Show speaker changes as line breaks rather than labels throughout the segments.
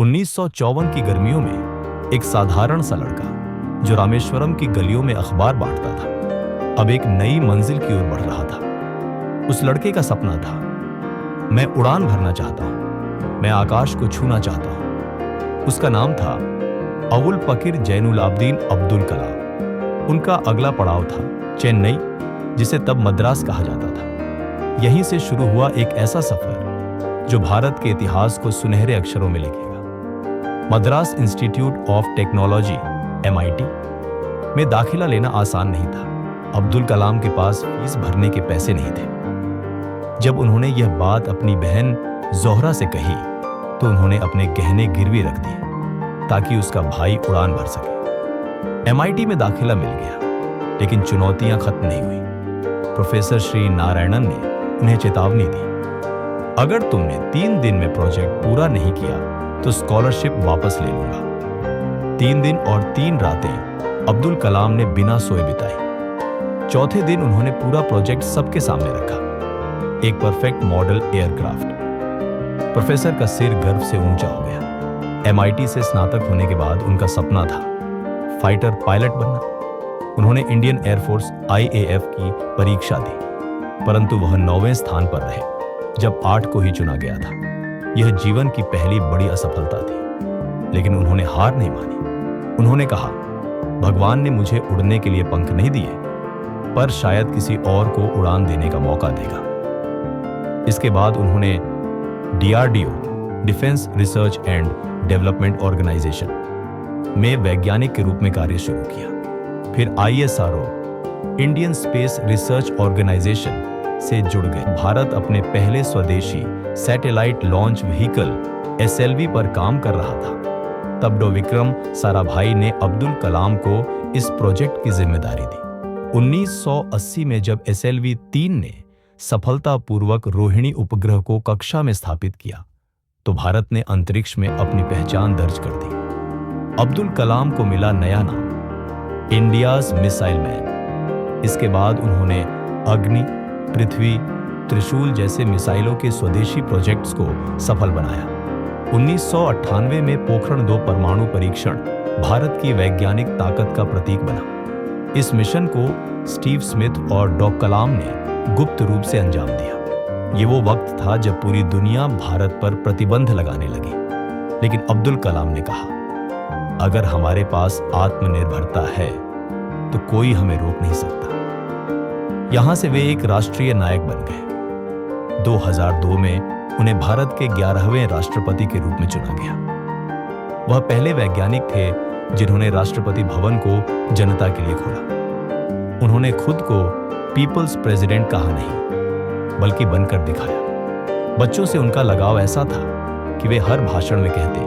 1954 की गर्मियों में एक साधारण सा लड़का जो रामेश्वरम की गलियों में अखबार बांटता था, अब एक नई मंजिल की ओर बढ़ रहा था। उस लड़के का सपना था, मैं उड़ान भरना चाहता हूं, मैं आकाश को छूना चाहता हूं। उसका नाम था अवुल पकीर जैनुलाब्दीन अब्दुल कलाम। उनका अगला पड़ाव था चेन्नई, जिसे तब मद्रास कहा जाता था। यहीं से शुरू हुआ एक ऐसा सफर जो भारत के इतिहास को सुनहरे अक्षरों में लिखेगा। Madras institute of technology MIT में दाखिला लेना आसान नहीं था। अब्दुल कलाम के पास फीस भरने के पैसे नहीं थे। जब उन्होंने यह बात अपनी बहन जोहरा से कही तो उन्होंने अपने गहने गिरवी रख दिए ताकि उसका भाई उड़ान भर सके। MIT में दाखिला मिल गया, लेकिन चुनौतियां खत्म नहीं हुई। प्रोफेसर श्री नारायणन ने उन्हें चेतावनी दी, अगर तुमने 3 दिन में प्रोजेक्ट पूरा नहीं किया तो स्कॉलरशिप वापस ले लूंगा। 3 दिन और 3 रातें अब्दुल कलाम ने बिना सोए बिताई। चौथे दिन उन्होंने पूरा प्रोजेक्ट सबके सामने रखा, एक परफेक्ट मॉडल एयरक्राफ्ट। प्रोफेसर का सिर गर्व से ऊंचा हो गया। MIT से स्नातक होने के बाद उनका सपना था फाइटर पायलट बनना। उन्होंने इंडियन एयरफोर्स IAF की परीक्षा दी, परंतु वह 9वें स्थान पर रहे जब 8 को ही चुना गया था। यह जीवन की पहली बड़ी असफलता थी, लेकिन उन्होंने हार नहीं मानी। उन्होंने कहा, भगवान ने मुझे उड़ने के लिए पंख नहीं दिए, पर शायद किसी और को उड़ान देने का मौका देगा। इसके बाद उन्होंने DRDO defence research and development organisation में वैज्ञानिक के रूप में कार्य शुरू किया। फिर ISRO Indian space research organisation से जुड़ गए। भारत अपने पहले स्वदेशी सैटेलाइट लॉन्च व्हीकल SLV पर काम कर रहा था। तब डॉ विक्रम साराभाई ने अब्दुल कलाम को इस प्रोजेक्ट की जिम्मेदारी दी। 1980 में जब SLV-3 ने सफलतापूर्वक रोहिणी उपग्रह को कक्षा में स्थापित किया तो भारत ने अंतरिक्ष में अपनी पहचान दर्ज कर दी। अब्दुल कलाम को मिला नया नाम, इंडियाज मिसाइल मैन। इसके बाद उन्होंने अग्नि, पृथ्वी, त्रिशूल जैसे मिसाइलों के स्वदेशी प्रोजेक्ट्स को सफल बनाया। 1998 में पोखरण 2 परमाणु परीक्षण भारत की वैज्ञानिक ताकत का प्रतीक बना। इस मिशन को स्टीव स्मिथ और डॉ कलाम ने गुप्त रूप से अंजाम दिया। ये वो वक्त था जब पूरी दुनिया भारत पर प्रतिबंध लगाने लगी, लेकिन अब्दुल कलाम ने कहा, अगर हमारे पास आत्मनिर्भरता है तो कोई हमें रोक नहीं सकता। यहां से वे एक राष्ट्रीय नायक बन गए। 2002 में उन्हें भारत के 11वें राष्ट्रपति के रूप में चुना गया। वह पहले वैज्ञानिक थे जिन्होंने राष्ट्रपति भवन को जनता के लिए खोला। उन्होंने खुद को पीपल्स प्रेसिडेंट कहा नहीं, बल्कि बनकर दिखाया। बच्चों से उनका लगाव ऐसा था कि वे हर भाषण में कहते,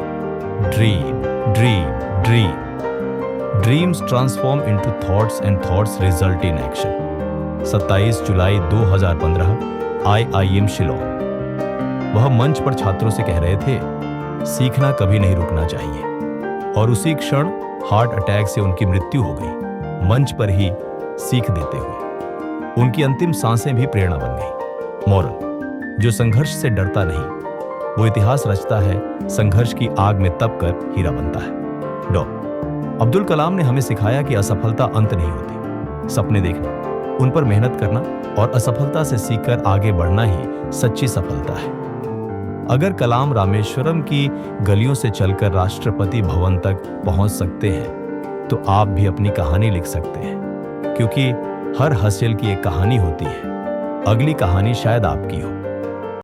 dream dream dream. Dreams transform into thoughts and thoughts result in action. 27 July 2015 IIM Shillong. वह मंच पर छात्रों से कह रहे थे, सीखना कभी नहीं रुकना चाहिए, और उसी क्षण हार्ट अटैक से उनकी मृत्यु हो गई, मंच पर ही सीख देते हुए। उनकी अंतिम सांसें भी प्रेरणा बन गई। मॉरल, जो संघर्ष से डरता नहीं वो इतिहास रचता है, संघर्ष की आग में तप कर हीरा बनता है। डॉ अब्दुल कलाम ने हमें सिखाया कि असफलता अंत नहीं होती। सपने देखना, उन पर मेहनत करना और असफलता से सीखकर आगे बढ़ना ही सच्ची सफलता है। अगर कलाम रामेश्वरम की गलियों से चलकर राष्ट्रपति भवन तक पहुंच सकते हैं तो आप भी अपनी कहानी लिख सकते हैं, क्योंकि हर हसल की एक कहानी होती है। अगली कहानी शायद आपकी हो।